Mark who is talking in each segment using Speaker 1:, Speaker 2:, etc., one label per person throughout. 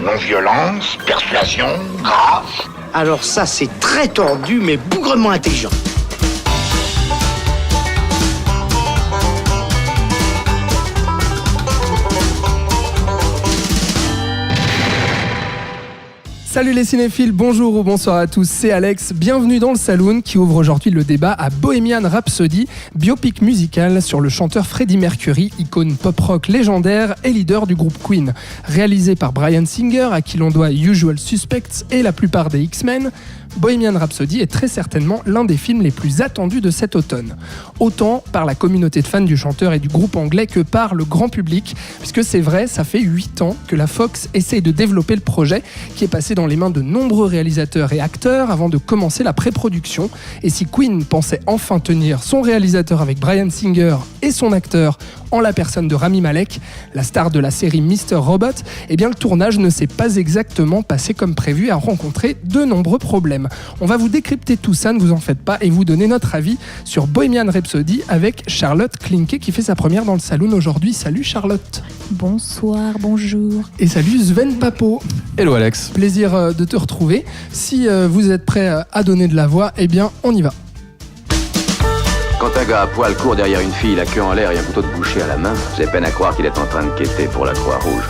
Speaker 1: Non-violence, persuasion, grâce.
Speaker 2: Alors ça, c'est très tordu, mais bougrement intelligent.
Speaker 3: Salut les cinéphiles, bonjour ou bonsoir à tous, c'est Alex, bienvenue dans le Saloon qui ouvre aujourd'hui le débat à Bohemian Rhapsody, biopic musical sur le chanteur Freddie Mercury, icône pop-rock légendaire et leader du groupe Queen. Réalisé par Bryan Singer, à qui l'on doit Usual Suspects et la plupart des X-Men, Bohemian Rhapsody est très certainement l'un des films les plus attendus de cet automne. Autant par la communauté de fans du chanteur et du groupe anglais que par le grand public, puisque c'est vrai, ça fait 8 ans que la Fox essaye de développer le projet, qui est passé dans les mains de nombreux réalisateurs et acteurs avant de commencer la pré-production. Et si Queen pensait enfin tenir son réalisateur avec Bryan Singer et son acteur en la personne de Rami Malek, la star de la série Mr. Robot, eh bien le tournage ne s'est pas exactement passé comme prévu et a rencontré de nombreux problèmes. On va vous décrypter tout ça, ne vous en faites pas, et vous donner notre avis sur Bohemian Rhapsody avec Charlotte Klinke qui fait sa première dans le Saloon aujourd'hui. Salut Charlotte.
Speaker 4: Bonsoir, bonjour.
Speaker 3: Et salut Sven Papo.
Speaker 5: Hello Alex.
Speaker 3: Plaisir de te retrouver. Si vous êtes prêt à donner de la voix, eh bien on y va.
Speaker 6: Quand un gars à poil court derrière une fille, la queue en l'air et un couteau de boucher à la main, j'ai peine à croire qu'il est en train de quêter pour la Croix-Rouge.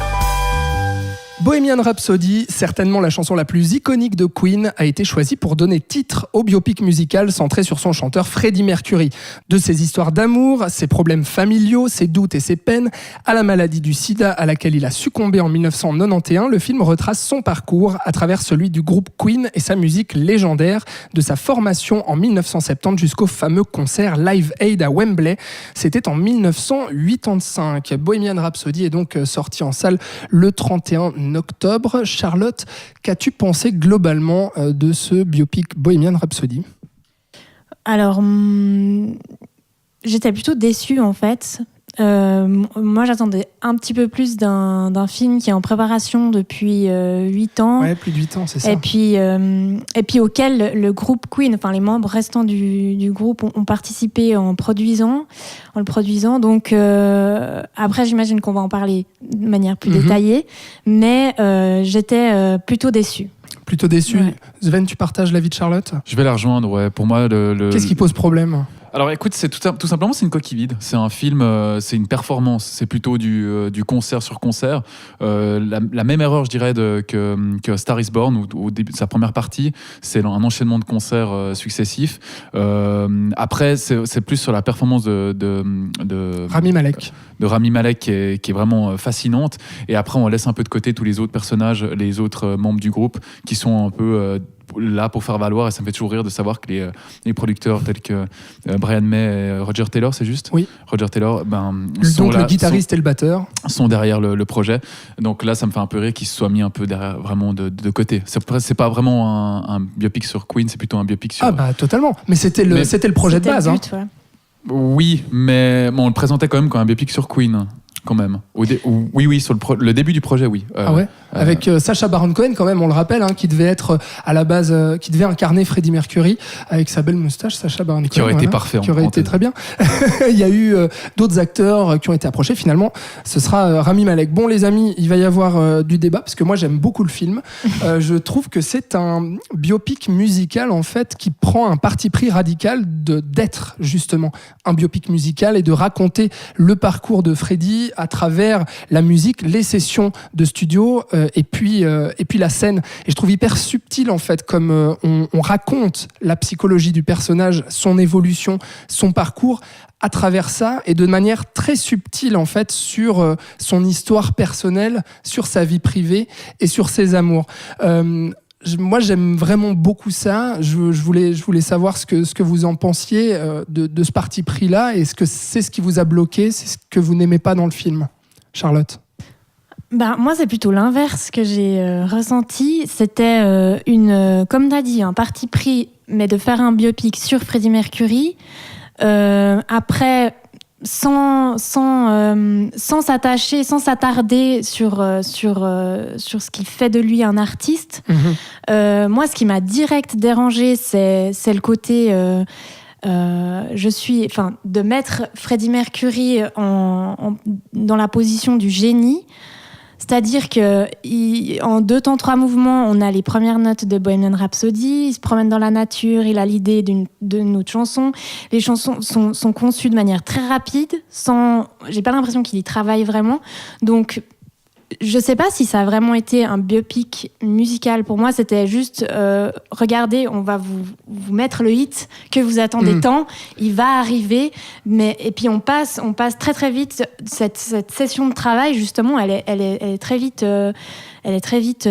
Speaker 3: Bohemian Rhapsody, certainement la chanson la plus iconique de Queen, a été choisie pour donner titre au biopic musical centré sur son chanteur Freddie Mercury. De ses histoires d'amour, ses problèmes familiaux, ses doutes et ses peines, à la maladie du sida à laquelle il a succombé en 1991, le film retrace son parcours à travers celui du groupe Queen et sa musique légendaire, de sa formation en 1970 jusqu'au fameux concert Live Aid à Wembley. C'était en 1985. Bohemian Rhapsody est donc sorti en salle le 31 octobre. Charlotte, qu'as-tu pensé globalement de ce biopic Bohemian Rhapsody ?
Speaker 4: Alors, j'étais plutôt déçue en fait. Moi, j'attendais un petit peu plus d'un film qui est en préparation depuis 8 ans.
Speaker 3: Ouais, plus de 8 ans, c'est ça.
Speaker 4: Et puis auquel le groupe Queen, enfin les membres restants du groupe ont participé en le produisant. Donc après, j'imagine qu'on va en parler de manière plus détaillée, mais j'étais plutôt déçue.
Speaker 3: Plutôt déçu. Ouais. Sven, tu partages l'avis de Charlotte ?
Speaker 5: Je vais la rejoindre, ouais. Pour moi,
Speaker 3: Qu'est-ce qui pose problème ?
Speaker 5: Alors écoute, c'est tout simplement c'est une coquille vide. C'est un film, c'est une performance. C'est plutôt du concert sur concert. La même erreur, je dirais, que Star is Born, où au début de sa première partie, c'est un enchaînement de concerts successifs. Après, c'est plus sur la performance de
Speaker 3: Rami Malek.
Speaker 5: De Rami Malek qui est vraiment fascinante. Et après, on laisse un peu de côté tous les autres personnages, les autres membres du groupe qui sont un peu là pour faire valoir, et ça me fait toujours rire de savoir que les producteurs tels que Brian May et Roger Taylor, c'est juste ?
Speaker 3: Oui.
Speaker 5: Roger Taylor,
Speaker 3: donc le guitariste et le batteur
Speaker 5: sont derrière le projet. Donc là, ça me fait un peu rire qu'ils se soient mis un peu derrière, vraiment de côté. C'est pas vraiment un biopic sur Queen, c'est plutôt un biopic sur...
Speaker 3: Ah bah totalement, mais c'était le projet de base.
Speaker 4: But, ouais.
Speaker 5: Oui, mais on le présentait quand même comme un biopic sur Queen. Quand même. Oui, sur le début du projet, oui.
Speaker 3: Ah ouais. Avec Sacha Baron Cohen, quand même, on le rappelle, qui devait être à la base, qui devait incarner Freddie Mercury avec sa belle moustache, Sacha Baron Cohen.
Speaker 5: Qui aurait été parfait.
Speaker 3: Qui aurait été très bien. Il y a eu d'autres acteurs qui ont été approchés. Finalement, ce sera Rami Malek. Bon, les amis, il va y avoir du débat parce que moi, j'aime beaucoup le film. Je trouve que c'est un biopic musical, en fait, qui prend un parti pris radical d'être justement un biopic musical et de raconter le parcours de Freddie à travers la musique, les sessions de studio et puis la scène. Et je trouve hyper subtil en fait comme on raconte la psychologie du personnage, son évolution, son parcours à travers ça et de manière très subtile en fait sur son histoire personnelle, sur sa vie privée et sur ses amours. Moi, j'aime vraiment beaucoup ça. Je voulais savoir ce que vous en pensiez de ce parti pris-là. Et est-ce que c'est ce qui vous a bloqué ? C'est ce que vous n'aimez pas dans le film ? Charlotte ?
Speaker 4: Moi, c'est plutôt l'inverse que j'ai ressenti. C'était comme tu as dit, un parti pris, mais de faire un biopic sur Freddie Mercury. Après... Sans s'attacher, sans s'attarder sur ce qui fait de lui un artiste. Moi, ce qui m'a direct dérangée, c'est le côté de mettre Freddie Mercury dans la position du génie. C'est-à-dire que en 2 temps 3 mouvements, on a les premières notes de Bohemian Rhapsody, il se promène dans la nature, il a l'idée d'une autre chanson. Les chansons sont conçues de manière très rapide, j'ai pas l'impression qu'il y travaille vraiment. Donc je sais pas si ça a vraiment été un biopic musical. Pour moi, c'était juste regardez, on va vous mettre le hit que vous attendez tant, il va arriver, et puis on passe très très vite. Cette session de travail, justement, elle est très vite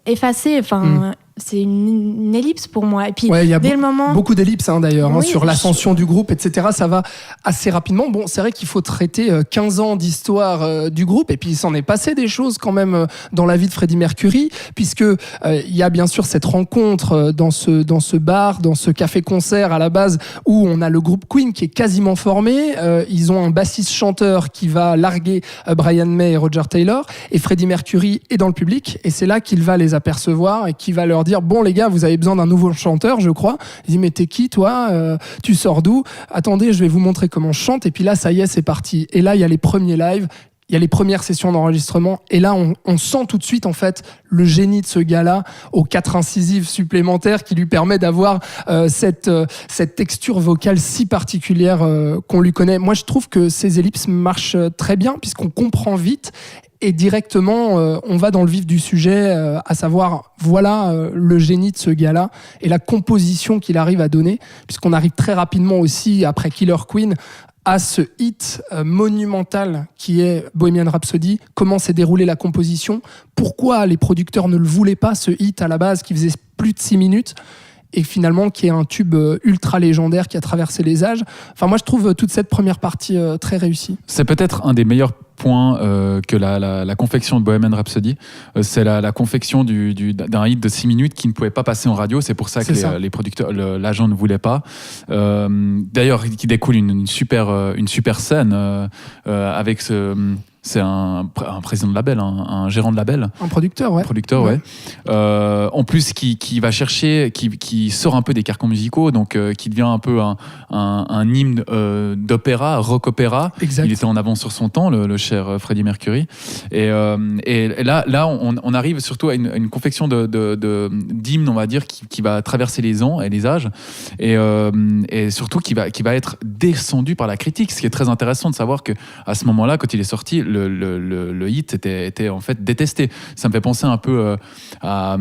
Speaker 4: effacée. Enfin, c'est une ellipse pour moi. Et puis,
Speaker 3: il y a
Speaker 4: dès le moment...
Speaker 3: beaucoup d'ellipses d'ailleurs,
Speaker 4: Oui,
Speaker 3: sur l'ascension du groupe, etc. Ça va assez rapidement. Bon, c'est vrai qu'il faut traiter 15 ans d'histoire du groupe, et puis il s'en est passé des choses quand même dans la vie de Freddie Mercury, puisque il y a bien sûr cette rencontre dans ce bar, dans ce café-concert à la base, où on a le groupe Queen qui est quasiment formé. Ils ont un bassiste-chanteur qui va larguer Brian May et Roger Taylor, et Freddie Mercury est dans le public, et c'est là qu'il va les apercevoir et qu'il va leur dire: bon les gars, vous avez besoin d'un nouveau chanteur, je crois. Il dit: mais t'es qui toi, tu sors d'où? Attendez, je vais vous montrer comment je chante. Et puis là, ça y est, c'est parti. Et là, il y a les premiers lives, il y a les premières sessions d'enregistrement, et là on sent tout de suite en fait le génie de ce gars-là, aux 4 incisives supplémentaires, qui lui permet d'avoir cette texture vocale si particulière qu'on lui connaît. Moi je trouve que ces ellipses marchent très bien, puisqu'on comprend vite. Et directement, on va dans le vif du sujet, à savoir, voilà le génie de ce gars-là et la composition qu'il arrive à donner, puisqu'on arrive très rapidement aussi, après Killer Queen, à ce hit monumental qui est Bohemian Rhapsody. Comment s'est déroulée la composition, pourquoi les producteurs ne le voulaient pas, ce hit à la base qui faisait plus de 6 minutes, et finalement qui est un tube ultra légendaire qui a traversé les âges. Enfin, moi je trouve toute cette première partie très réussie.
Speaker 5: C'est peut-être un des meilleurs points que la confection de Bohemian Rhapsody. C'est la confection d'un hit de 6 minutes qui ne pouvait pas passer en radio. C'est pour ça que les producteurs, l'agent ne voulait pas. D'ailleurs, qui découle une super scène avec c'est un président de label, un gérant de label.
Speaker 3: Un producteur, ouais.
Speaker 5: En plus, qui va chercher, qui sort un peu des carcans musicaux, donc qui devient un peu un hymne d'opéra, rock-opéra.
Speaker 3: Exact.
Speaker 5: Il était en avance sur son temps, le cher Freddie Mercury. Et là, on arrive surtout à une confection d'hymne, on va dire, qui va traverser les ans et les âges, et surtout qui va être descendu par la critique. Ce qui est très intéressant de savoir que à ce moment-là, quand il est sorti, le hit était en fait détesté. Ça me fait penser un peu à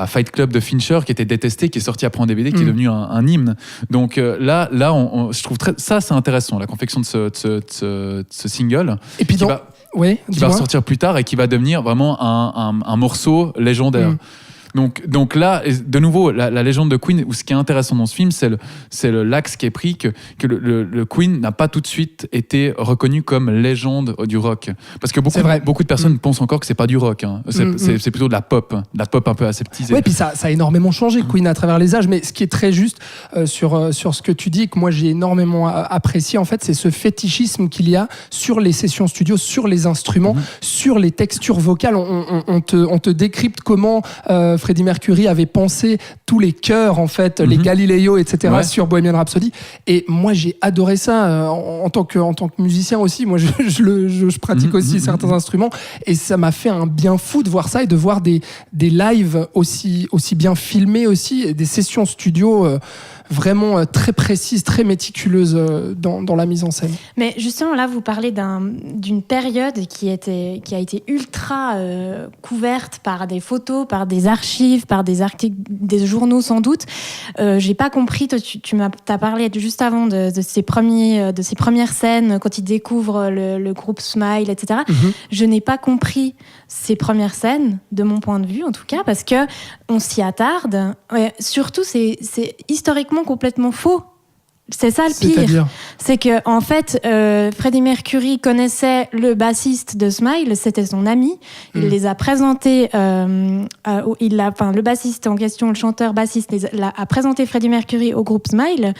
Speaker 5: Fight Club de Fincher, qui était détesté, qui est sorti après en DVD, qui est devenu un hymne. Donc là je trouve ça c'est intéressant, la confection de ce single.
Speaker 3: Et puis
Speaker 5: qui va ressortir plus tard et qui va devenir vraiment un morceau légendaire. Donc là, de nouveau, la légende de Queen, ce qui est intéressant dans ce film, c'est l'axe qui est pris, que le Queen n'a pas tout de suite été reconnu comme légende du rock. Parce que beaucoup de personnes pensent encore que c'est pas du rock. Hein. C'est plutôt de la pop un peu aseptisée.
Speaker 3: Oui, puis ça a énormément changé, Queen, à travers les âges. Mais ce qui est très juste sur ce que tu dis, que moi j'ai énormément apprécié, en fait, c'est ce fétichisme qu'il y a sur les sessions studio, sur les instruments, sur les textures vocales. On te décrypte comment Freddie Mercury avait pensé tous les chœurs, en fait, les Galileo, etc., sur Bohemian Rhapsody. Et moi, j'ai adoré ça en tant que musicien aussi. Moi, je pratique aussi certains instruments, et ça m'a fait un bien fou de voir ça et de voir des lives aussi bien filmés aussi, des sessions studio vraiment très précises, très méticuleuses dans la mise en scène. Mais
Speaker 4: justement, là, vous parlez d'une période qui a été ultra couverte par des photos, par des archives, par des articles, des journaux sans doute. J'ai pas compris, tu m'as parlé juste avant de ces premières scènes, quand il découvre le groupe Smile, etc. Je n'ai pas compris ces premières scènes, de mon point de vue en tout cas, parce que on s'y attarde. Surtout, c'est historiquement complètement faux. C'est ça le pire. C'est que en fait, Freddie Mercury connaissait le bassiste de Smile, c'était son ami. Il les a présentés. Le bassiste en question, le chanteur bassiste, a présenté Freddie Mercury au groupe Smile.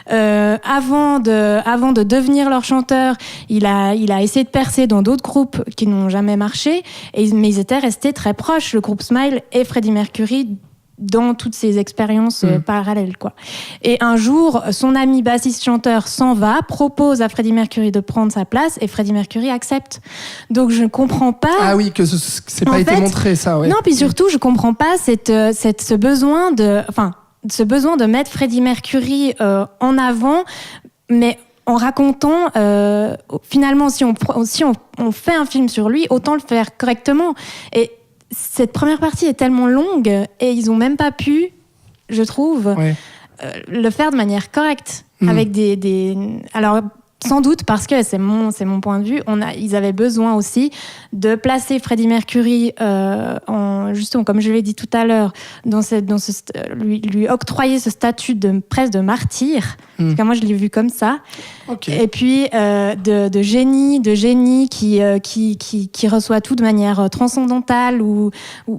Speaker 4: Avant de devenir leur chanteur, il a essayé de percer dans d'autres groupes qui n'ont jamais marché. Mais ils étaient restés très proches, le groupe Smile et Freddie Mercury, dans toutes ces expériences parallèles, quoi. Et un jour, son ami bassiste-chanteur s'en va, propose à Freddie Mercury de prendre sa place, et Freddie Mercury accepte. Donc je ne comprends pas...
Speaker 3: Ah oui, que c'est pas été montré, ça, ouais.
Speaker 4: Non, puis surtout, je comprends pas ce besoin de mettre Freddie Mercury en avant, mais en racontant, finalement, si on fait un film sur lui, autant le faire correctement. Et cette première partie est tellement longue et ils n'ont même pas pu, je trouve, le faire de manière correcte. Avec alors, sans doute parce que c'est mon point de vue, ils avaient besoin aussi de placer Freddie Mercury, justement, comme je l'ai dit tout à l'heure, lui octroyer ce statut presque de martyr. Parce que moi, je l'ai vu comme ça. Okay. Et puis, de génie qui reçoit tout de manière transcendantale ou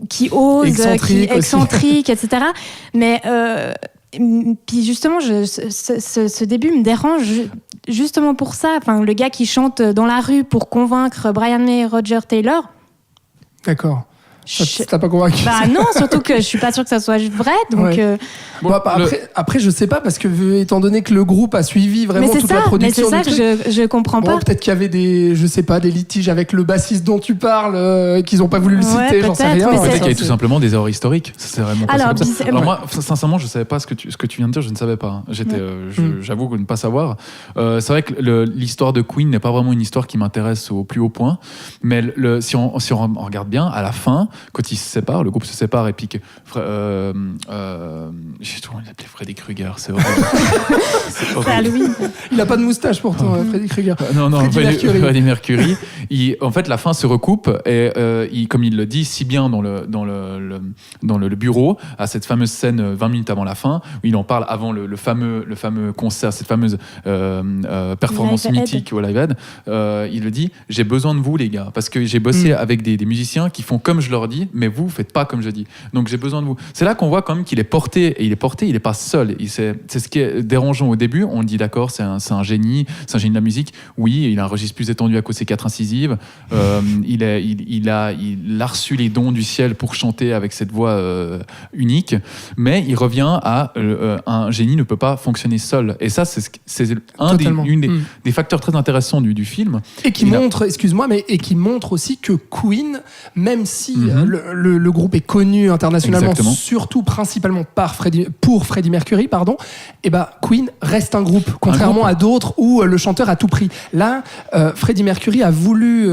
Speaker 4: qui ose, excentrique, etc. Mais... puis justement, ce début me dérange justement pour ça. Enfin, le gars qui chante dans la rue pour convaincre Brian May et Roger Taylor.
Speaker 3: D'accord. T'as pas convaincu?
Speaker 4: Bah non, surtout que je suis pas sûre que ça soit vrai. Donc
Speaker 3: après, je sais pas, parce que étant donné que le groupe a suivi vraiment toute la production.
Speaker 4: Mais c'est ça que je comprends pas.
Speaker 3: Peut-être qu'il y avait des litiges avec le bassiste dont tu parles, qu'ils ont pas voulu le citer, j'en sais rien.
Speaker 5: Peut-être qu'il y avait tout simplement des erreurs historiques. C'est vraiment pas comme ça. Alors moi, sincèrement, je savais pas ce que tu viens de dire, je ne savais pas. J'avoue ne pas savoir. C'est vrai que l'histoire de Queen n'est pas vraiment une histoire qui m'intéresse au plus haut point. Mais si on regarde bien, à la fin, quand ils se séparent, le groupe se sépare et puis que j'ai toujours appelé Freddy Krueger, c'est horrible.
Speaker 4: C'est Halloween.
Speaker 3: Il a pas de moustache pourtant, Freddy Krueger.
Speaker 5: Non, Freddie Mercury. En fait, la fin se recoupe et comme il le dit si bien dans le bureau, à cette fameuse scène 20 minutes avant la fin, où il en parle avant le fameux concert, cette fameuse performance mythique au Live Aid. Il le dit, j'ai besoin de vous les gars, parce que j'ai bossé avec des musiciens qui font comme je leur dis, mais vous faites pas comme je dis. Donc j'ai besoin de vous. C'est là qu'on voit quand même qu'il est porté, et il est pas seul. C'est ce qui est dérangeant au début. On dit d'accord, c'est un génie de la musique. Oui, il a un registre plus étendu à cause de ses 4 incisives. Il a reçu les dons du ciel pour chanter avec cette voix unique. Mais il revient à un génie ne peut pas fonctionner seul. Et ça, c'est un des facteurs très intéressants du film.
Speaker 3: Et qui montre, excuse-moi, mais qui montre aussi que Queen, même si le groupe est connu internationalement, surtout principalement pour Freddie Mercury, et Queen reste un groupe, contrairement à d'autres où le chanteur a tout pris. Là, Freddie Mercury a voulu,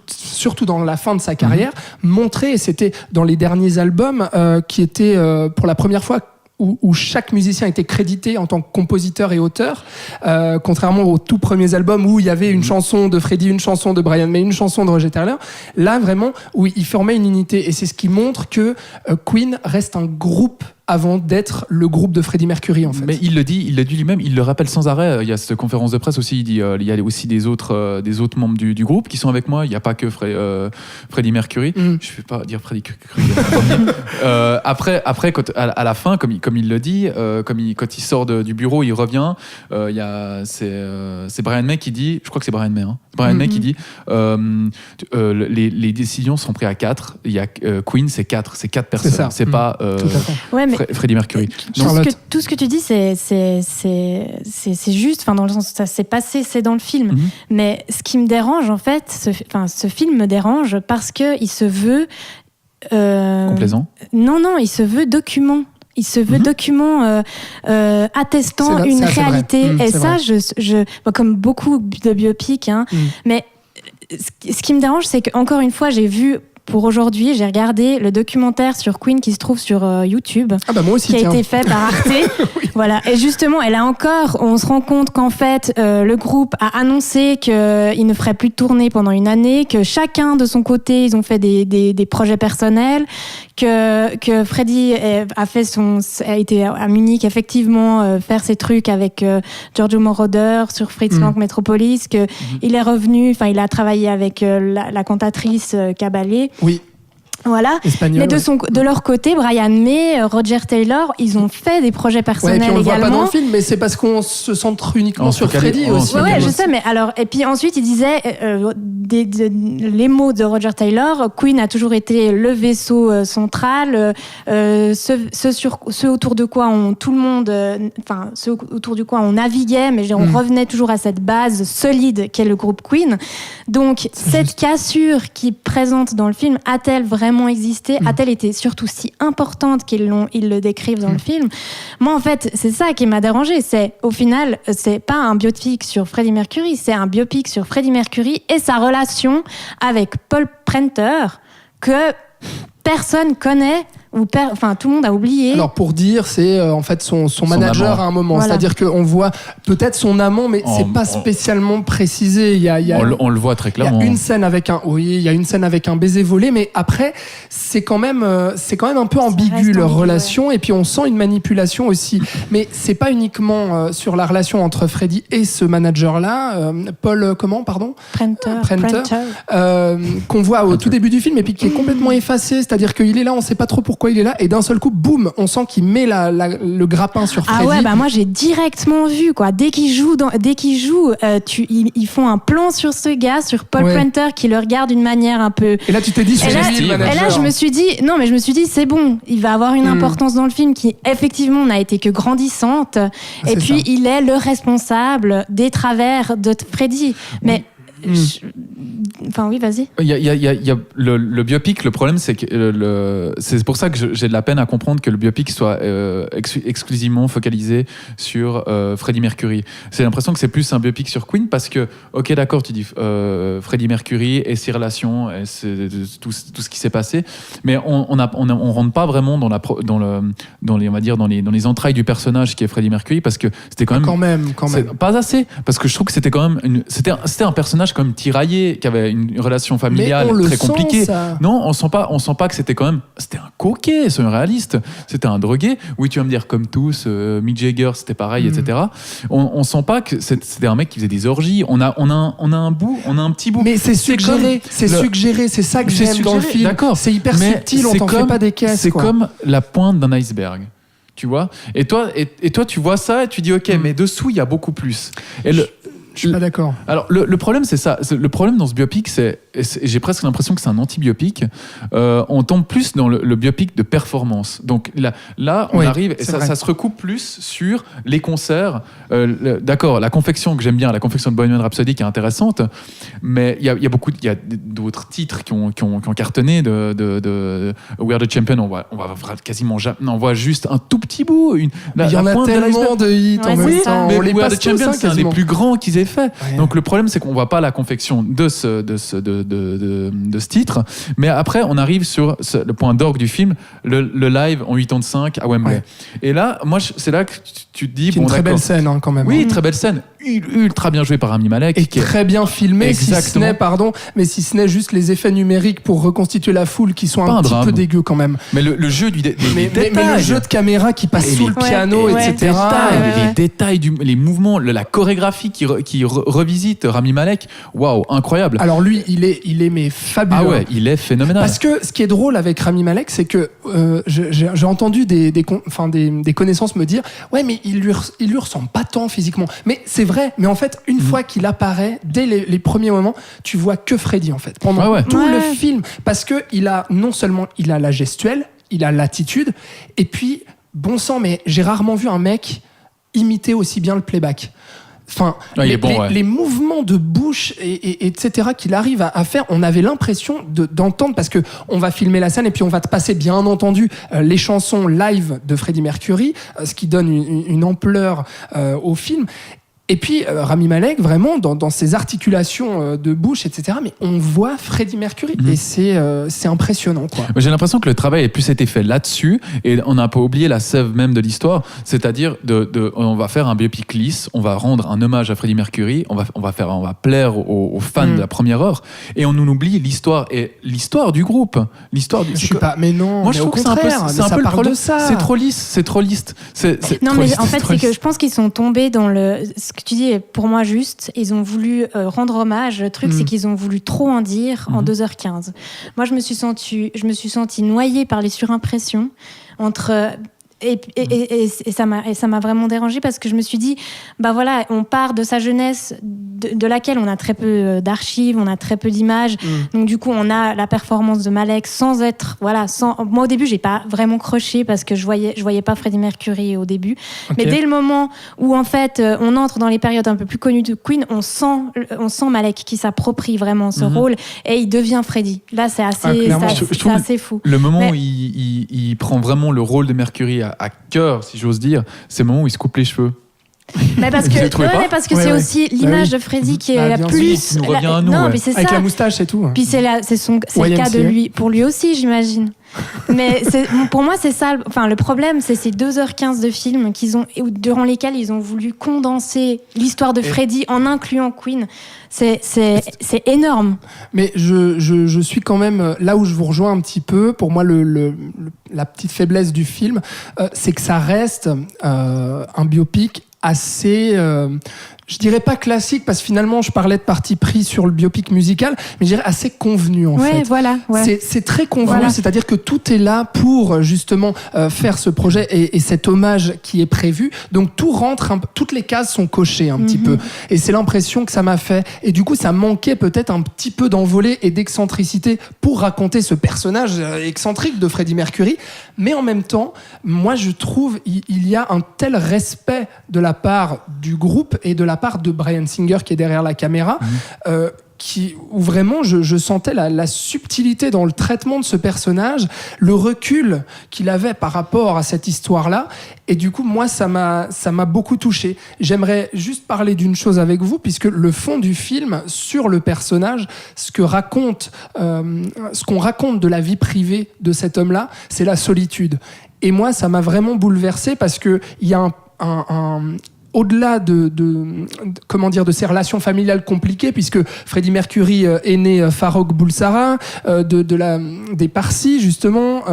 Speaker 3: surtout dans la fin de sa carrière, montrer, et c'était dans les derniers albums qui étaient pour la première fois où chaque musicien était crédité en tant que compositeur et auteur, contrairement aux tout premiers albums où il y avait une chanson de Freddie, une chanson de Brian May, une chanson de Roger Taylor. Là, vraiment, où ils formaient une unité. Et c'est ce qui montre que Queen reste un groupe avant d'être le groupe de Freddie Mercury, en fait.
Speaker 5: Mais il le dit lui-même, il le rappelle sans arrêt. Il y a cette conférence de presse aussi, il dit il y a aussi des autres membres du groupe qui sont avec moi. Il n'y a pas que Freddie Mercury. Je ne vais pas dire Freddie Mercury. Après à la fin, comme il le dit, quand il sort du bureau, il revient. C'est Brian May qui dit, je crois que c'est Brian May, Brian May qui dit les décisions sont prises à 4. Il y a Queen, c'est 4 personnes. C'est ça. C'est pas Freddie Mercury.
Speaker 4: Tout ce que tu dis, c'est juste, dans le sens où ça s'est passé, c'est dans le film. Mais ce qui me dérange, en fait, ce film me dérange parce qu'il se veut...
Speaker 5: complaisant ?
Speaker 4: Non, il se veut document. Il se veut document attestant une réalité. Et ça, comme beaucoup de biopics, mais ce qui me dérange, c'est qu'encore une fois, j'ai vu... Pour aujourd'hui, j'ai regardé le documentaire sur Queen qui se trouve sur YouTube,
Speaker 3: moi aussi,
Speaker 4: qui a été fait par Arte. Oui. Voilà. Et justement, et là encore, on se rend compte qu'en fait, le groupe a annoncé qu'il ne ferait plus de tournée pendant une année, que chacun de son côté, ils ont fait des projets personnels, que Freddie a été à Munich effectivement faire ses trucs avec Giorgio Moroder sur Fritz Lang Metropolis, que il est revenu, il a travaillé avec la cantatrice Caballé.
Speaker 3: Oui.
Speaker 4: Voilà.
Speaker 3: Espagnol,
Speaker 4: mais de leur côté, Brian May, Roger Taylor, ils ont fait des projets personnels également.
Speaker 3: On le voit pas dans le film, mais c'est parce qu'on se centre uniquement sur Freddie aussi.
Speaker 4: Ouais, je sais, mais alors, et puis ensuite, il disait, les mots de Roger Taylor, Queen a toujours été le vaisseau central, ce autour de quoi ce autour du quoi on naviguait, mais on revenait toujours à cette base solide qu'est le groupe Queen. Donc cette cassure qui est présente dans le film, a-t-elle vraiment existé ? A-t-elle été surtout si importante qu'ils le décrivent dans le film ? Moi, en fait, c'est ça qui m'a dérangée. Au final, c'est pas un biopic sur Freddie Mercury, c'est un biopic sur Freddie Mercury et sa relation avec Paul Prenter que personne connaît. Tout le monde a oublié.
Speaker 3: Alors pour dire, c'est en fait son manager
Speaker 5: amant.
Speaker 3: À un moment.
Speaker 4: Voilà.
Speaker 3: C'est-à-dire qu'on voit peut-être son amant, mais c'est pas spécialement précisé.
Speaker 5: On le voit très clairement.
Speaker 3: Il y a une scène avec un baiser volé, mais après c'est quand même un peu ambigu leur relation, et puis on sent une manipulation aussi. Mais c'est pas uniquement sur la relation entre Freddie et ce manager-là, Paul Prenter. Qu'on voit au tout début du film, et puis qui est complètement effacé. C'est-à-dire qu'il est là, on sait pas trop pourquoi il est là, et d'un seul coup, boum, on sent qu'il met le grappin sur Freddie.
Speaker 4: Ah ouais, moi j'ai directement vu quoi. Dès qu'ils jouent, ils font un plan sur ce gars, sur Paul Prenter, qui le regarde d'une manière un peu.
Speaker 3: Et là, tu t'es dit, c'est
Speaker 4: et là, je me suis dit, c'est bon, il va avoir une importance dans le film qui effectivement n'a été que grandissante. Et puis il est le responsable des travers de Freddie. Mais oui, vas-y.
Speaker 5: Il y a le biopic. Le problème, c'est que c'est pour ça que j'ai de la peine à comprendre que le biopic soit exclusivement focalisé sur Freddie Mercury. J'ai l'impression que c'est plus un biopic sur Queen parce que, ok, d'accord, tu dis Freddie Mercury et ses relations, et tout ce qui s'est passé, mais on rentre pas vraiment dans les entrailles du personnage qui est Freddie Mercury, parce que c'était quand même pas assez, parce que je trouve que c'était quand même c'était un personnage quand même tiraillé, qui avait une relation familiale très compliquée. Non, on sent pas que c'était un coquet, c'est un réaliste, c'était un drogué. Oui, tu vas me dire comme tous, Mick Jagger, c'était pareil, etc. On sent pas que c'était un mec qui faisait des orgies. On a un petit bout.
Speaker 3: Mais c'est suggéré, c'est ça que j'aime dans le film.
Speaker 5: D'accord.
Speaker 3: C'est hyper subtil, on t'en fait pas des caisses.
Speaker 5: C'est comme la pointe d'un iceberg. Tu vois, et toi, tu vois ça et tu dis ok, mais dessous il y a beaucoup plus.
Speaker 3: Je suis pas d'accord.
Speaker 5: Alors, le problème, c'est ça. Le problème dans ce biopic, j'ai presque l'impression que c'est un anti-biopic. On tombe plus dans le biopic de performance. Donc là on arrive, et ça se recoupe plus sur les concerts. D'accord, la confection que j'aime bien, la confection de Bohemian Rhapsody qui est intéressante, mais il y a d'autres titres qui ont cartonné de We Are the Champion. On voit quasiment jamais. On voit juste un tout petit bout. Il
Speaker 3: y en a tellement de hits en même temps.
Speaker 5: Mais
Speaker 3: On les
Speaker 5: We Are
Speaker 3: passe
Speaker 5: the Champion, c'est un des plus grands qu'ils aient fait.
Speaker 3: Ouais.
Speaker 5: Donc le problème, c'est qu'on voit pas la confection de ce titre, mais après on arrive sur le point d'orgue du film, le live en 85 à Wembley. Ouais. Et là, moi, c'est là que tu te dis,
Speaker 3: une très belle scène quand même.
Speaker 5: Oui, très belle scène, ultra bien jouée par Rami Malek,
Speaker 3: et très bien filmée. Si ce n'est juste les effets numériques pour reconstituer la foule qui sont un petit peu dégueux quand même.
Speaker 5: Mais le jeu des
Speaker 3: mais le jeu de caméra qui passe sous le piano, etc.
Speaker 5: Les détails, les mouvements, la chorégraphie qui revisite Rami Malek, waouh, incroyable.
Speaker 3: Alors lui, il est mais fabuleux.
Speaker 5: Ah ouais, il est phénoménal.
Speaker 3: Parce que ce qui est drôle avec Rami Malek, c'est que j'ai entendu des connaissances me dire, ouais, mais il lui ressemble pas tant physiquement. Mais c'est vrai. Mais en fait, une fois qu'il apparaît, dès les premiers moments, tu vois que Freddie en fait pendant tout le film, parce que non seulement il a la gestuelle, il a l'attitude, et puis bon sang, mais j'ai rarement vu un mec imiter aussi bien le playback. Enfin, les mouvements de bouche et etc. qu'il arrive à faire, on avait l'impression d'entendre, parce que on va filmer la scène et puis on va te passer bien entendu les chansons live de Freddie Mercury, ce qui donne une ampleur au film. Et puis Rami Malek, vraiment dans ses articulations de bouche, etc. Mais on voit Freddie Mercury et c'est impressionnant, quoi.
Speaker 5: J'ai l'impression que le travail a plus été fait là-dessus, et on n'a pas oublié la sève même de l'histoire, c'est-à-dire on va faire un biopic lisse, on va rendre un hommage à Freddie Mercury, on va plaire aux fans de la première heure, et on nous oublie l'histoire du groupe, l'histoire du.
Speaker 3: Je suis pas, mais non.
Speaker 5: Moi je trouve que c'est un peu le problème. C'est trop lisse.
Speaker 4: Non, mais en fait, c'est que je pense qu'ils sont tombés dans ce que tu dis est pour moi juste. Ils ont voulu rendre hommage. Le truc, c'est qu'ils ont voulu trop en dire en 2h15. Moi, je me suis sentie noyée par les surimpressions entre Et ça m'a vraiment dérangée parce que je me suis dit, bah voilà, on part de sa jeunesse de laquelle on a très peu d'archives, on a très peu d'images. Donc du coup, on a la performance de Malek sans être, moi au début, j'ai pas vraiment croché parce que je voyais pas Freddie Mercury au début. Mais dès le moment où en fait, on entre dans les périodes un peu plus connues de Queen, on sent Malek qui s'approprie vraiment ce rôle et il devient Freddie. Là, c'est assez fou.
Speaker 5: Le moment où il prend vraiment le rôle de Mercury à cœur, si j'ose dire, c'est le moment où il se coupe les cheveux.
Speaker 4: Mais parce que c'est aussi l'image de Freddie qui est la plus.
Speaker 5: Qui nous revient à nous.
Speaker 4: Non, mais c'est
Speaker 3: avec
Speaker 4: ça.
Speaker 3: la moustache et tout.
Speaker 4: Puis c'est le cas de lui, pour lui aussi, j'imagine. Mais pour moi, c'est ça. Enfin, le problème, c'est ces 2h15 de film durant lesquels ils ont voulu condenser l'histoire de Freddie en incluant Queen. C'est énorme.
Speaker 3: Mais je suis quand même là où je vous rejoins un petit peu. Pour moi, la petite faiblesse du film, c'est que ça reste un biopic assez, je dirais pas classique, parce que finalement je parlais de parti pris sur le biopic musical, mais je dirais assez convenu en fait.
Speaker 4: Voilà.
Speaker 3: C'est très convenu, c'est-à-dire que tout est là pour justement faire ce projet et cet hommage qui est prévu. Donc tout rentre, toutes les cases sont cochées un petit peu. Et c'est l'impression que ça m'a fait. Et du coup, ça manquait peut-être un petit peu d'envolée et d'excentricité pour raconter ce personnage excentrique de Freddie Mercury. Mais en même temps, moi je trouve il y a un tel respect de la part du groupe et de la part de Bryan Singer qui est derrière la caméra, où vraiment je sentais la subtilité dans le traitement de ce personnage, le recul qu'il avait par rapport à cette histoire-là. Et du coup, moi, ça m'a beaucoup touché. J'aimerais juste parler d'une chose avec vous, puisque le fond du film, sur le personnage, ce qu'on raconte de la vie privée de cet homme-là, c'est la solitude. Et moi, ça m'a vraiment bouleversé parce qu'il y a au-delà de ces relations familiales compliquées, puisque Freddie Mercury est né Farrokh Bulsara, des Parsis justement,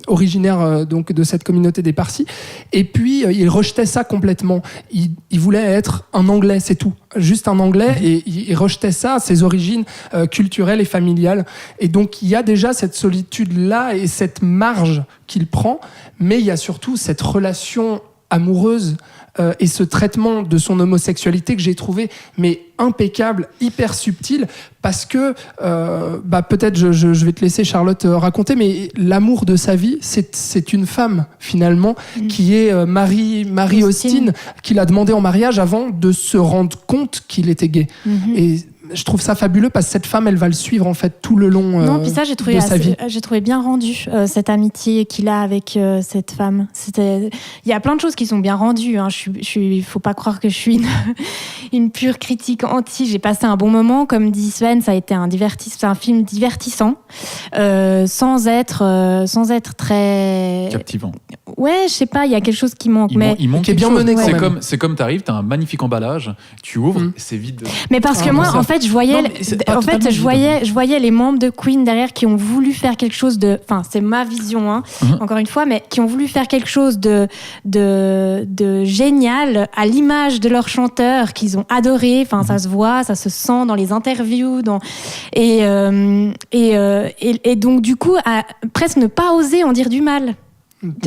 Speaker 3: originaire donc de cette communauté des Parsis, et puis il rejetait ça complètement. Il voulait être un Anglais, c'est tout, juste un Anglais, et il rejetait ça, ses origines culturelles et familiales. Et donc il y a déjà cette solitude-là et cette marge qu'il prend, mais il y a surtout cette relation amoureuse et ce traitement de son homosexualité que j'ai trouvé impeccable, hyper subtil, parce que peut-être je vais te laisser Charlotte raconter, mais l'amour de sa vie, c'est une femme finalement qui est Mary Austin, qu'il a demandé en mariage avant de se rendre compte qu'il était gay. Et je trouve ça fabuleux parce que cette femme, elle va le suivre en fait tout le long de sa vie.
Speaker 4: J'ai trouvé bien rendu cette amitié qu'il a avec cette femme. Il y a plein de choses qui sont bien rendues. Faut pas croire que je suis une pure critique anti. J'ai passé un bon moment, comme dit Sven. Ça a été c'est un film divertissant, sans être très
Speaker 5: captivant.
Speaker 4: Ouais, je sais pas. Il y a quelque chose qui manque,
Speaker 5: il manque
Speaker 3: qui est bien mené.
Speaker 5: C'est comme t'arrives, t'as un magnifique emballage, tu ouvres, c'est vide.
Speaker 4: Mais parce que moi, en fait, je voyais les membres de Queen derrière qui ont voulu faire quelque chose de, enfin, c'est ma vision, encore une fois, mais qui ont voulu faire quelque chose de génial à l'image de leur chanteur qu'ils ont adoré. Enfin, ça se voit, ça se sent dans les interviews, et donc du coup, à presque ne pas oser en dire du mal.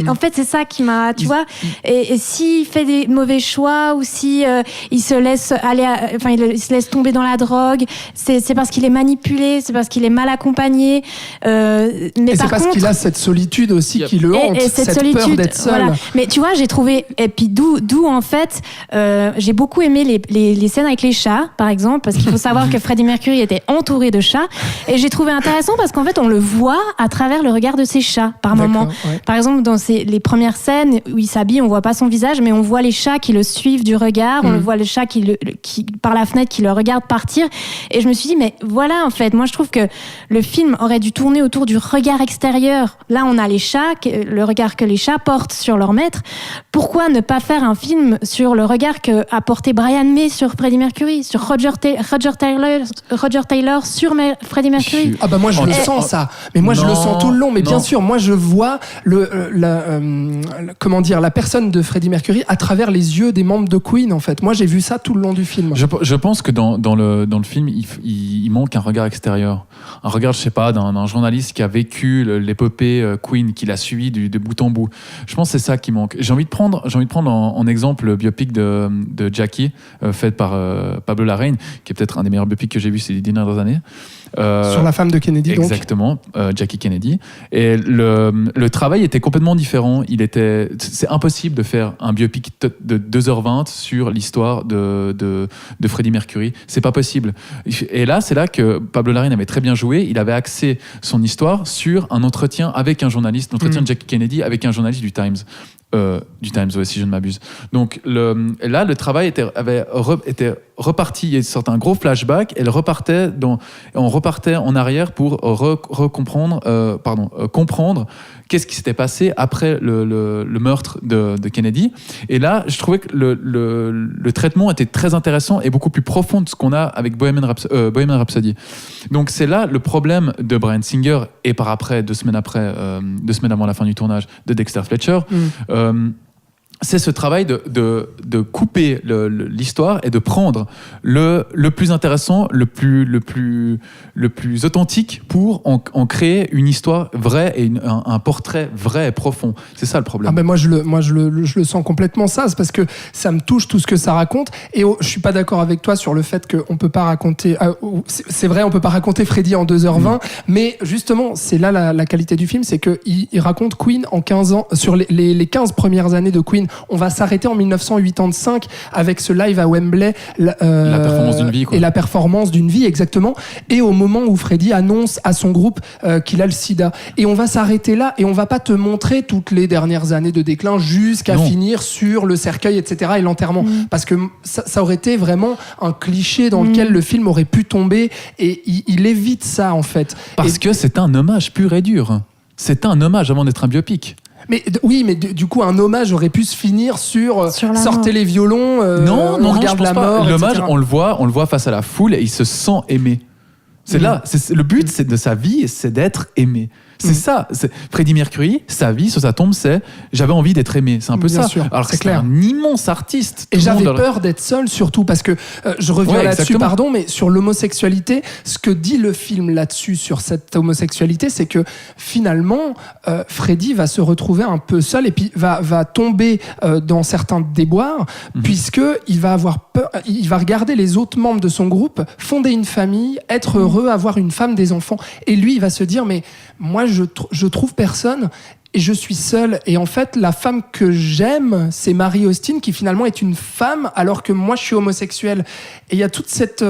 Speaker 4: En fait, c'est ça qui m'a, tu vois. Et s'il fait des mauvais choix ou si il se laisse il se laisse tomber dans la drogue, c'est parce qu'il est manipulé, c'est parce qu'il est mal accompagné. Mais
Speaker 3: et c'est parce qu'il a cette solitude aussi qui le hante,
Speaker 4: et
Speaker 3: cette peur d'être seul.
Speaker 4: Voilà. Mais tu vois, j'ai trouvé, et puis d'où en fait, j'ai beaucoup aimé les scènes avec les chats, par exemple, parce qu'il faut savoir que Freddie Mercury était entouré de chats, et j'ai trouvé intéressant parce qu'en fait, on le voit à travers le regard de ces chats, par moment. Ouais. Par exemple, dans les premières scènes où il s'habille, on voit pas son visage, mais on voit les chats qui le suivent du regard, on le voit le chat qui par la fenêtre qui le regarde partir, et je me suis dit, mais voilà, en fait, moi je trouve que le film aurait dû tourner autour du regard extérieur. Là, on a les chats, le regard que les chats portent sur leur maître. Pourquoi ne pas faire un film sur le regard qu'a porté Brian May sur Freddie Mercury, sur Roger Taylor sur Freddie Mercury?
Speaker 3: Ah bah moi je le sens ça, mais moi je le sens tout le long, mais bien sûr, moi je vois le la personne de Freddie Mercury à travers les yeux des membres de Queen, en fait. Moi, j'ai vu ça tout le long du film.
Speaker 5: Je pense que dans le film, il manque un regard extérieur. Un regard, je sais pas, d'un journaliste qui a vécu l'épopée Queen, qui l'a suivi de bout en bout. Je pense que c'est ça qui manque. J'ai envie de prendre en exemple le biopic de Jackie, fait par Pablo Larraín, qui est peut-être un des meilleurs biopics que j'ai vu ces 10 dernières années.
Speaker 3: Sur la femme de Kennedy,
Speaker 5: exactement, Jackie Kennedy. Et le travail était complètement différent. C'est impossible de faire un biopic de 2h20 sur l'histoire de Freddie Mercury. C'est pas possible. Et là, c'est là que Pablo Larraín avait très bien joué. Il avait axé son histoire sur un entretien avec un journaliste, l'entretien de Jackie Kennedy avec un journaliste du Times. Si je ne m'abuse. Donc là, le travail était reparti, il sortait un gros flashback, et on repartait en arrière pour comprendre qu'est-ce qui s'était passé après le meurtre de Kennedy. Et là, je trouvais que le traitement était très intéressant et beaucoup plus profond de ce qu'on a avec Bohemian Rhapsody. Donc c'est là le problème de Bryan Singer, et par après, 2 semaines avant la fin du tournage, de Dexter Fletcher. C'est ce travail de couper l'histoire et de prendre le plus intéressant, le plus authentique pour en créer une histoire vraie et un portrait vrai et profond. C'est ça le problème.
Speaker 3: Ah ben moi je le sens complètement ça, c'est parce que ça me touche tout ce que ça raconte, et je suis pas d'accord avec toi sur le fait qu'on peut pas raconter c'est vrai, on peut pas raconter Freddie en 2h20, mais justement c'est là la qualité du film, c'est qu'il raconte Queen en 15 ans, sur les 15 premières années de Queen. On va s'arrêter en 1985 avec ce live à Wembley,
Speaker 5: la performance d'une vie, quoi.
Speaker 3: Et la performance d'une vie, exactement, et au moment où Freddie annonce à son groupe qu'il a le sida, et on va s'arrêter là, et on va pas te montrer toutes les dernières années de déclin jusqu'à finir sur le cercueil, etc., et l'enterrement, parce que ça aurait été vraiment un cliché dans lequel le film aurait pu tomber, et il évite ça en fait.
Speaker 5: Parce que c'est un hommage pur et dur. C'est un hommage avant d'être un biopic.
Speaker 3: Mais du coup, un hommage aurait pu se finir sur sortez les violons,
Speaker 5: non,
Speaker 3: on regarde la mort.
Speaker 5: L'hommage, on le voit face à la foule, et il se sent aimé. C'est là, le but, c'est de sa vie, c'est d'être aimé. C'est ça. Freddie Mercury, sa vie sur sa tombe, c'est j'avais envie d'être aimé. C'est un peu
Speaker 3: bien
Speaker 5: ça.
Speaker 3: sûr,
Speaker 5: Alors que c'est un immense artiste.
Speaker 3: Et j'avais peur d'être seul, surtout parce que je reviens là-dessus, pardon, mais sur l'homosexualité, ce que dit le film là-dessus sur cette homosexualité, c'est que finalement, Freddie va se retrouver un peu seul, et puis va tomber dans certains déboires, puisque il va avoir peur, il va regarder les autres membres de son groupe fonder une famille, être heureux, avoir une femme, des enfants, et lui, il va se dire mais moi je trouve personne et je suis seul, et en fait la femme que j'aime, c'est Mary Austin, qui finalement est une femme alors que moi je suis homosexuel, et il y a toute cette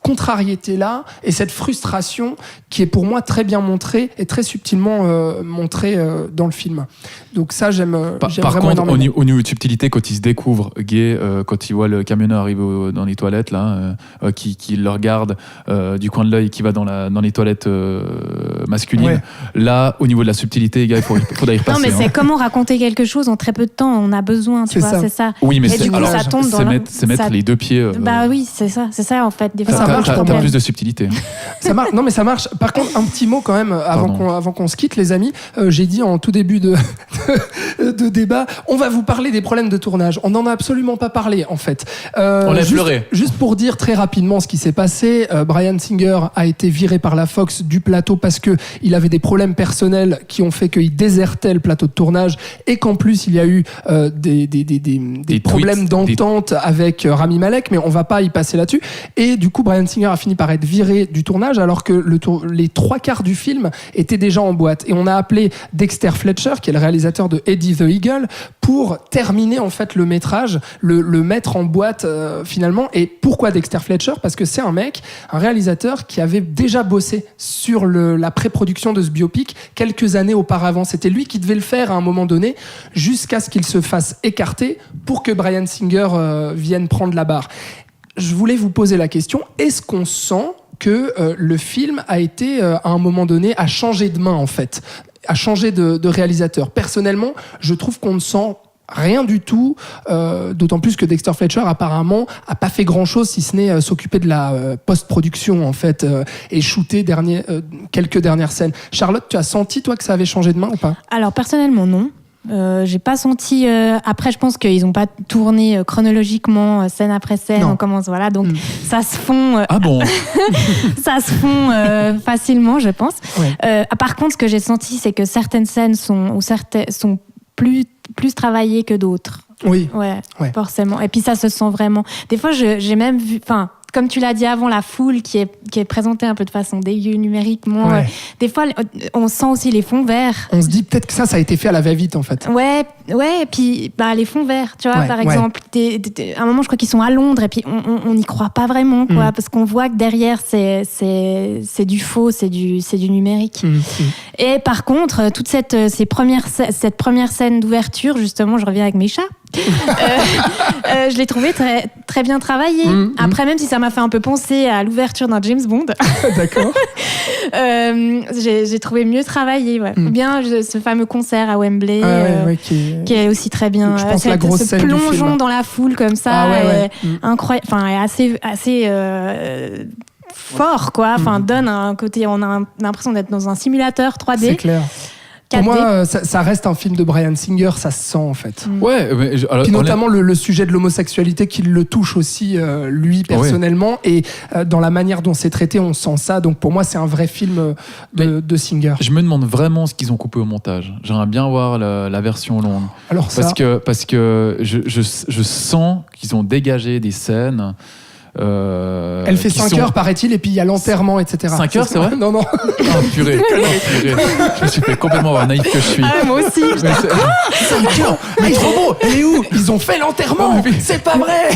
Speaker 3: contrariété là et cette frustration qui est pour moi très bien montrée et très subtilement montrée dans le film. Donc ça j'aime
Speaker 5: par
Speaker 3: vraiment
Speaker 5: contre,
Speaker 3: énormément.
Speaker 5: au niveau de subtilité, quand il se découvre gay, quand il voit le camionneur arriver dans les toilettes là, qui le regarde du coin de l'œil, qui va dans les toilettes masculines, là au niveau de la subtilité, les gars, il faut y repasser.
Speaker 4: Non, mais c'est comment raconter quelque chose en très peu de temps. On a besoin, tu vois, c'est ça.
Speaker 5: Oui, mais
Speaker 4: du coup, ça tombe dans
Speaker 5: mettre les deux pieds.
Speaker 4: Bah oui, c'est ça en fait. Des fois,
Speaker 3: ça marche.
Speaker 5: T'as plus de subtilité.
Speaker 3: Ça marche. Non, mais ça marche. Par contre, un petit mot quand même avant qu'on se quitte, les amis. J'ai dit en tout début de débat, on va vous parler des problèmes de tournage. On n'en a absolument pas parlé en fait.
Speaker 5: On a pleuré.
Speaker 3: Juste pour dire très rapidement ce qui s'est passé, Bryan Singer a été viré par la Fox du plateau parce que il avait des problèmes personnels qui ont fait qu'il désertait le plateau de tournage, et qu'en plus il y a eu des problèmes d'entente avec Rami Malek, mais on va pas y passer là-dessus. Et du coup, Bryan Singer a fini par être viré du tournage alors que les 3/4 du film étaient déjà en boîte. Et on a appelé Dexter Fletcher, qui est le réalisateur de Eddie the Eagle, pour terminer en fait le métrage, le mettre en boîte finalement. Et pourquoi Dexter Fletcher ? Parce que c'est un réalisateur qui avait déjà bossé sur la pré-production de ce biopic quelques années auparavant. C'était lui qui devait le faire à un moment donné, jusqu'à ce qu'il se fasse écarter pour que Bryan Singer vienne prendre la barre. Je voulais vous poser la question, est-ce qu'on sent que le film a été, à un moment donné, a changé de main en fait, a changé de réalisateur ? Personnellement, je trouve qu'on ne sent rien du tout, d'autant plus que Dexter Fletcher apparemment a pas fait grand chose si ce n'est s'occuper de la post-production en fait, et shooter quelques dernières scènes. Charlotte, tu as senti toi que ça avait changé de main ou pas ?
Speaker 4: Alors personnellement non. J'ai pas senti. Après, je pense qu'ils ont pas tourné chronologiquement, scène après scène.
Speaker 3: Non.
Speaker 4: On commence, voilà, donc ça se fond.
Speaker 5: Ah bon?
Speaker 4: Ça se fond facilement, je pense.
Speaker 3: Ouais.
Speaker 4: Par contre, ce que j'ai senti, c'est que certaines scènes sont plus travaillées que d'autres.
Speaker 3: Oui.
Speaker 4: Ouais,
Speaker 3: Ouais.
Speaker 4: forcément. Et puis ça se sent vraiment. Des fois, j'ai même vu. Enfin, comme tu l'as dit avant, la foule qui est présentée un peu de façon dégueu numériquement.
Speaker 3: Ouais.
Speaker 4: Des fois, on sent aussi les fonds verts.
Speaker 3: On se dit peut-être que ça a été fait à la va-vite en fait.
Speaker 4: Ouais, et puis les fonds verts, tu vois,
Speaker 3: Ouais,
Speaker 4: par
Speaker 3: ouais.
Speaker 4: exemple. À un moment, je crois qu'ils sont à Londres, et puis on n'y croit pas vraiment, quoi, parce qu'on voit que derrière, c'est du faux, c'est du numérique. Et par contre, toute cette première scène d'ouverture, justement, je reviens avec mes chats. Je l'ai trouvé très, très bien travaillé. Après, même si ça m'a fait un peu penser à l'ouverture d'un James Bond,
Speaker 3: D'accord.
Speaker 4: j'ai trouvé mieux travaillé. Ouais. Ou bien ce fameux concert à Wembley, qui est aussi très bien.
Speaker 3: Je pense la grosse
Speaker 4: ce
Speaker 3: scène du
Speaker 4: plongeon
Speaker 3: film.
Speaker 4: dans la foule comme ça,
Speaker 3: Ah ouais.
Speaker 4: incroyable, enfin assez fort, quoi. Enfin, donne un côté. On a l'impression d'être dans un simulateur 3D.
Speaker 3: C'est clair.
Speaker 4: 4D.
Speaker 3: Pour moi, ça reste un film de Bryan Singer, ça se sent en fait.
Speaker 5: Ouais, mais alors,
Speaker 3: Puis notamment le sujet de l'homosexualité qui le touche aussi, lui, personnellement. Et dans la manière dont c'est traité, on sent ça. Donc pour moi, c'est un vrai film de Singer.
Speaker 5: je me demande vraiment ce qu'ils ont coupé au montage. J'aimerais bien voir la version longue.
Speaker 3: Alors ça,
Speaker 5: Parce que je sens qu'ils ont dégagé des scènes.
Speaker 3: elle fait 5 heures, paraît-il, et puis il y a l'enterrement, etc.
Speaker 5: 5 heures, c'est vrai?
Speaker 3: Non.
Speaker 5: Oh, purée. Je me suis fait complètement avoir naïf que je suis.
Speaker 4: Ah, moi aussi.
Speaker 5: Mais c'est-
Speaker 3: 5 heures. Mais trop beau. Elle est où? Ils ont fait l'enterrement. C'est pas vrai.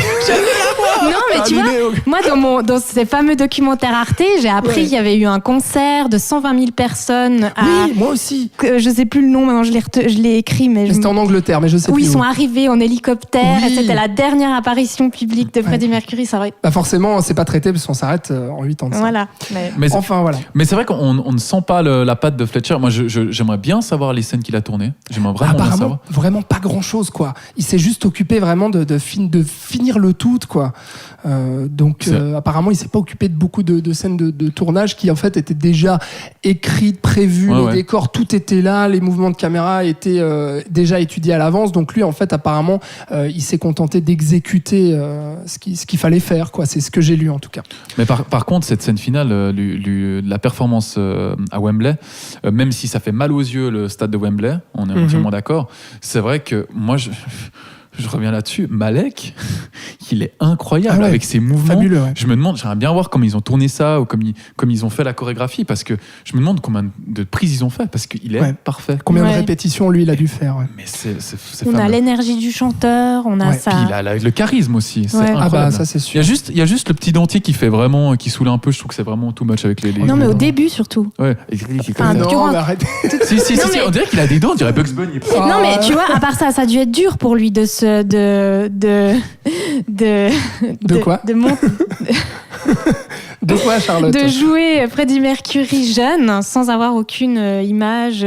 Speaker 4: Non, mais tu vois, moi, dans ces fameux documentaires Arte, j'ai appris qu'il y avait eu un concert de 120 000 personnes.
Speaker 3: Oui, moi aussi.
Speaker 4: Je sais plus le nom, maintenant je l'ai écrit, mais
Speaker 3: C'était en Angleterre, mais je sais
Speaker 4: où
Speaker 3: plus.
Speaker 4: ils sont arrivés en hélicoptère,
Speaker 3: Oui.
Speaker 4: et c'était la dernière apparition publique de Freddie Mercury. Ça aurait...
Speaker 3: Bah forcément, c'est pas traité parce qu'on s'arrête en 8 ans de ça.
Speaker 4: Voilà.
Speaker 5: Mais
Speaker 3: Enfin, voilà.
Speaker 5: Mais c'est vrai qu'on ne sent pas la patte de Fletcher. Moi, j'aimerais bien savoir les scènes qu'il a tournées. J'aimerais vraiment bien savoir.
Speaker 3: Apparemment, vraiment pas grand-chose, quoi. Il s'est juste occupé vraiment de finir le tout, quoi. Donc, apparemment, il s'est pas occupé de beaucoup de scènes de tournage qui, en fait, étaient déjà écrites, prévues, les décors, tout était là, les mouvements de caméra étaient déjà étudiés à l'avance. Donc, lui, en fait, apparemment, il s'est contenté d'exécuter ce qu'il fallait faire, quoi. C'est ce que j'ai lu, en tout cas.
Speaker 5: Mais par contre, cette scène finale, la performance à Wembley, même si ça fait mal aux yeux le stade de Wembley, on est entièrement d'accord, c'est vrai que moi, je reviens là-dessus, Malek, il est incroyable avec ses mouvements.
Speaker 3: Fabuleux, ouais.
Speaker 5: Je me demande, j'aimerais bien voir comment ils ont tourné ça ou comme ils ont fait la chorégraphie, parce que je me demande combien de prises ils ont fait, parce qu'il est parfait.
Speaker 3: Combien de répétitions, lui, il a dû faire.
Speaker 5: Mais c'est
Speaker 4: on
Speaker 5: fameux.
Speaker 4: a l'énergie du chanteur, on a ça.
Speaker 5: Puis il a le charisme aussi, c'est incroyable.
Speaker 3: Ah bah ça c'est sûr.
Speaker 5: Il y a juste le petit dentier qui fait vraiment, qui saoule un peu. Je trouve que c'est vraiment too much avec les.
Speaker 4: Non, mais au début surtout.
Speaker 5: Ouais.
Speaker 4: Enfin,
Speaker 3: Non, mais arrête.
Speaker 5: Si, on dirait qu'il a des dents, on dirait Bugs Bunny.
Speaker 4: Non, mais tu vois, à part ça, ça a dû être dur pour lui de
Speaker 3: quoi De quoi, Charlotte?
Speaker 4: de jouer Freddie Mercury jeune sans avoir aucune image.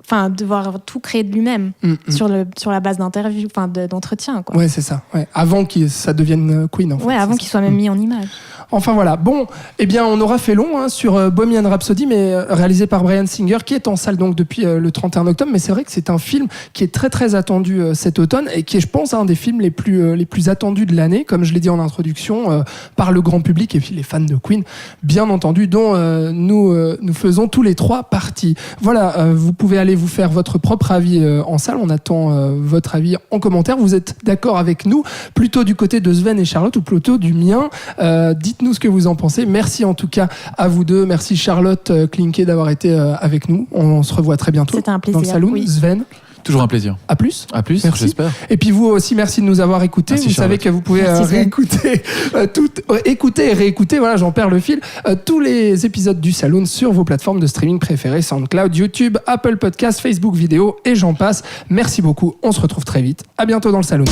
Speaker 4: Enfin, devoir tout créer de lui-même sur la base d'interview, enfin d'entretien, quoi.
Speaker 3: Ouais, c'est ça. Ouais. Avant que ça devienne Queen, en fait.
Speaker 4: Ouais, avant qu'il soit même mis en image.
Speaker 3: Enfin voilà. Bon, eh bien, on aura fait long sur Bohemian Rhapsody, mais réalisé par Bryan Singer, qui est en salle donc depuis le 31 octobre. Mais c'est vrai que c'est un film qui est très très attendu cet automne et qui est, je pense, un des films les plus attendus de l'année, comme je l'ai dit en introduction, par le grand public et puis les fans de Queen, bien entendu, dont nous faisons tous les 3 partie. Voilà, vous pouvez aller vous faire votre propre avis en salle. On attend votre avis en commentaire. Vous êtes d'accord avec nous, plutôt du côté de Sven et Charlotte ou plutôt du mien? Dites-nous ce que vous en pensez. Merci en tout cas à vous deux. Merci Charlotte Klinke d'avoir été avec nous. On se revoit très bientôt.
Speaker 4: C'était un plaisir.
Speaker 3: Dans le Saloon.
Speaker 4: Oui.
Speaker 3: Sven,
Speaker 5: Toujours un plaisir.
Speaker 3: à plus.
Speaker 5: À plus,
Speaker 3: Merci.
Speaker 5: j'espère.
Speaker 3: Et puis vous aussi, merci de nous avoir écoutés.
Speaker 5: Merci,
Speaker 3: vous savez
Speaker 5: Charlotte.
Speaker 3: que vous pouvez
Speaker 4: Merci, Sven.
Speaker 3: réécouter écouter et réécouter. Voilà, j'en perds le fil. Tous les épisodes du Saloon sur vos plateformes de streaming préférées, SoundCloud, YouTube, Apple Podcasts, Facebook Vidéo et j'en passe. Merci beaucoup. On se retrouve très vite. À bientôt dans le Saloon.